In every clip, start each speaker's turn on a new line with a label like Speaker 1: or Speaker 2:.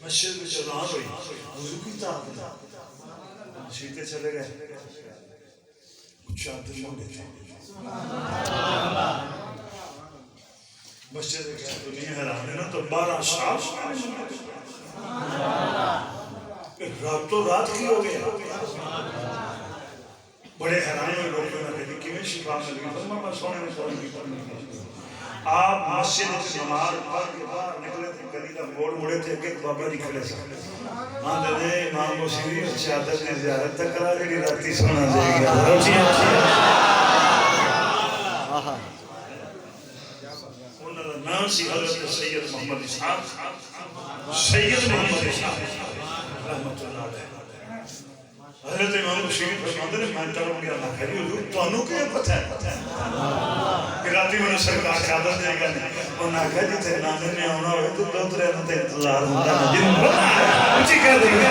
Speaker 1: मस्जिद में चलान हुई, वज़ू कीता, सीधे चले गए, चादर मुंडे थे, मस्जिद में दुनिया हैरान है ना। तो 12 साल रातों रात की हो गया। बड़े हैरान हुए लोग कि शिफा मिल गई। सोने में आप मस्जिद से नमाज पढ़ के बाहर निकले थे, गली का मोड़ मुड़े थे, एक बाबा जी खड़े थे, आंदे ने इमाम मुसीरी चादर ने ज़ियारत तक करा जी राती सोना देगा। उन्होंने नाम सी हज़रत सैयद मोहम्मद इस्हाक़, सैयद मोहम्मद इस्हाक़ रहमतुल्लाह अलैह। हज़रत इमाम मुसीरी फरमाते हैं मैं डर गया, ना खड़ी हुजूर ਤੁਹਾਨੂੰ ਕਿਵੇਂ ਪਤਾ ਹੈ कि राती मैंने सरकार चादर देगा नहीं। उन्हें आखिया जिथे नाने ने आना हो तो दोतरे ने इंतजार होता है, जिन्होंने उची कह देंगे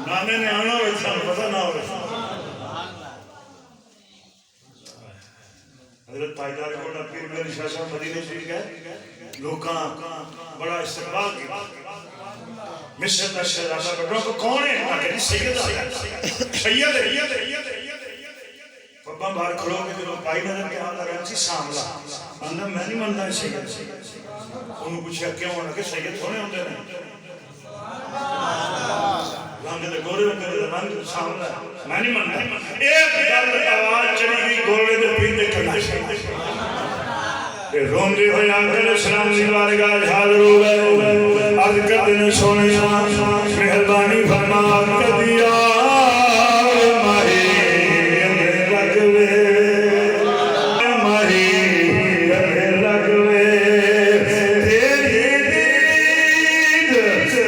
Speaker 1: नाने ने आना हो तो पता ना हो। हज़रत ताजदार कोटा पीर मेरे शाह साहब मदीने शरीफ गए, लोकां बड़ा इस्तकबाल किया। मिस्र का शहजादा बड़ों को कौन है? आखिर सैयद सैयद पब्बा बाहर खड़ो के जो पाई नजर के हाथ लगा सी सामला अंदर मैं नहीं मनता सैयद। उन्होंने पूछा क्यों? उन्होंने कहा सैयद थोड़े होते हैं, रंग दे गोरे होते हैं, रंग सामला मैं नहीं मनता। एक गल आवाज चली गई गोरे दे पीछे खड़ा रोंदे हुए आखिर सलाम दी बारगाह हाजिर हो गए। अर्ज करते ने सोनिया मेहरबानी फरमा कर दिया माही लगवे माही लगवे तेरी दीद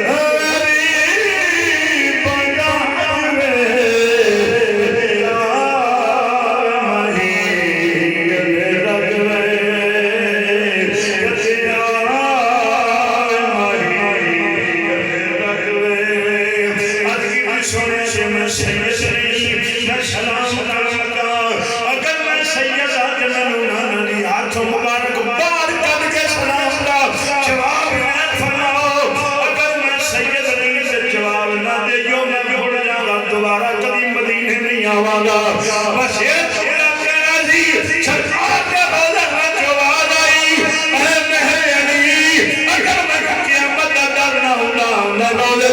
Speaker 1: हरी बंदा में माही लगवे दोबारा कभी मदीने नहीं आवागा। बस ये थोड़ा कहना सी सरकार के रोज़े में जवाब आई है महर अली, अगर मैं क़यामत का डर ना होता ना रोज़े